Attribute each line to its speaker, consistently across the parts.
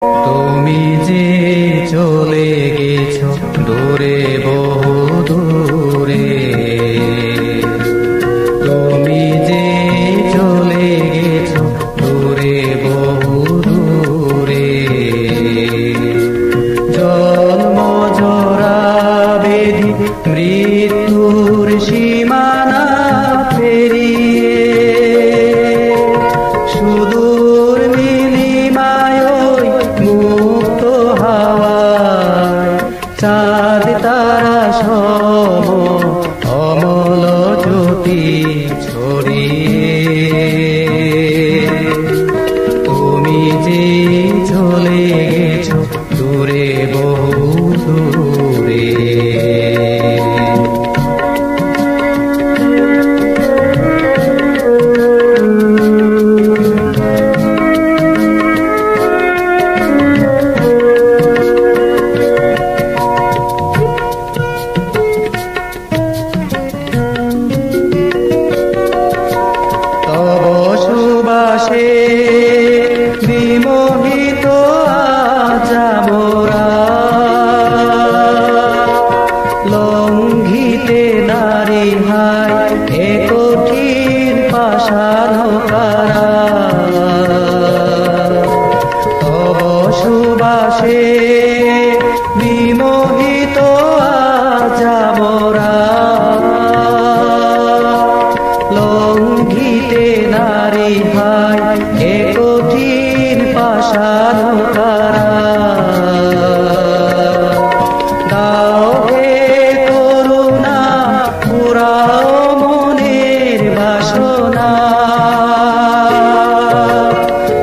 Speaker 1: তুমি যে চলে গেছো দূরে, বহু দূরে। তুমি যে চলে গেছো দূরে, বহু দূরে। জন্ম জরা বেধি মৃত্যুর সীমানা পেরিয়ে সুদূর নীলিমায় মুক্ত হাওয়ায় চাঁদ তারা সম অমল জ্যোতি ছড়িয়ে তুমি যে চলে গেছো দূরে, বহু দূরে। বিমোহিত আজ মোরা লঙ্ঘিতে নারী হায় এ কঠিন পাষাণ কারা। তব সুবাসে বিমোহিত আজ মোরা লঙ্ঘিতে নারী হায় এ কঠিন পাষাণ কারা। দাও হে করুণা পুরাও মনের বাসনা,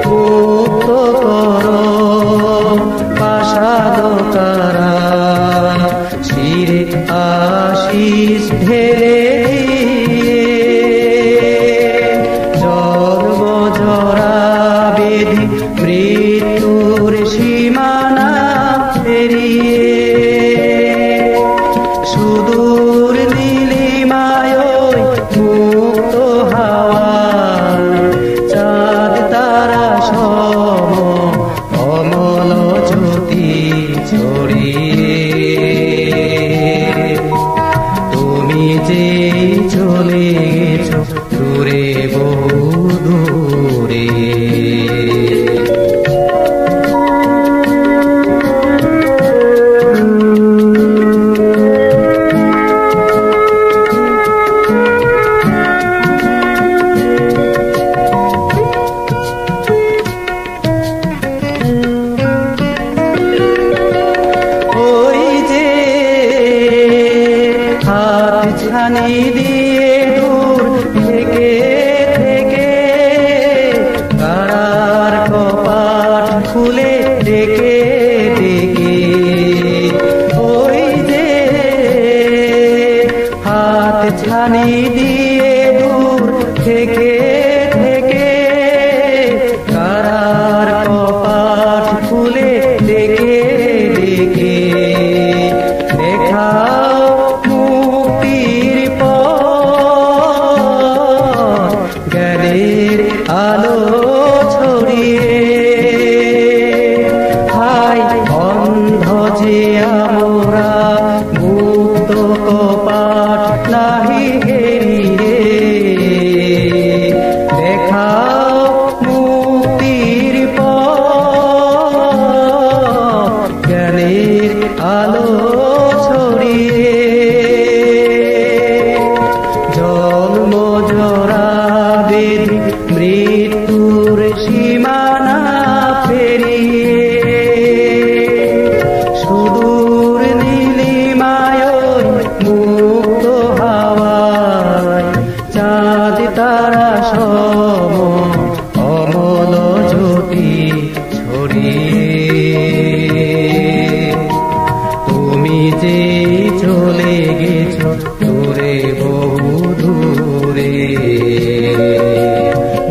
Speaker 1: মুক্ত করো পাষাণ কারা। শিরে আশিস ঢেলে জন্ম জরা বেধি মৃত্যুর সীমানা পেরিয়ে সুদূর নীলিমায় মুক্ত হাওয়ায় চাঁদ তারা সম অমল জ্যোতি ছড়িয়ে তুমি যে চলে গেছো দূরে, বহু দূরে। ওই যে হাত ছানি দিয়ে দূর থেকে থেকে কারার কপাট খুলে ডেকে ডেকে। ওই যে হাত ছানি দিয়ে দূর থেকে থেকে কারার কপাট খুলে ডেকে ডেকে। দেখাও মুক্তির পথ জ্ঞানের আলো ছড়িয়ে। হায় অন্ধ যে আমরা মুক্ত কপাট নাহি হেরিয়ে। দেখাও মুক্তির পথ জ্ঞানের আলো ছড়িয়ে। জন্ম জরা বেধি মৃত্যুর সীমানা পেরিয়ে সুদূর নীলিমায় মুক্ত হাওয়ায় চাঁদ তারা সম অমল জ্যোতি ছড়িয়ে তুমি যে চলে গেছো দূরে, বহু দূরে।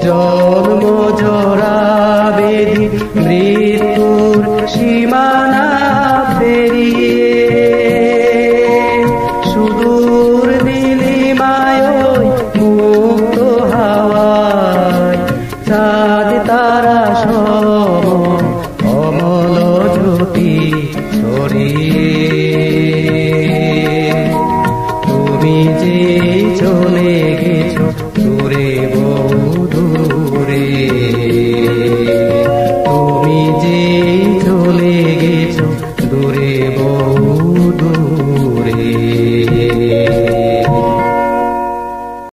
Speaker 1: জন্ম জরা বেধি মৃত্যুর সীমানা পেরিয়ে সুদূর নীলিমায় মুক্ত হাওয়ায় চাঁদ তারা সম অমল রে বউ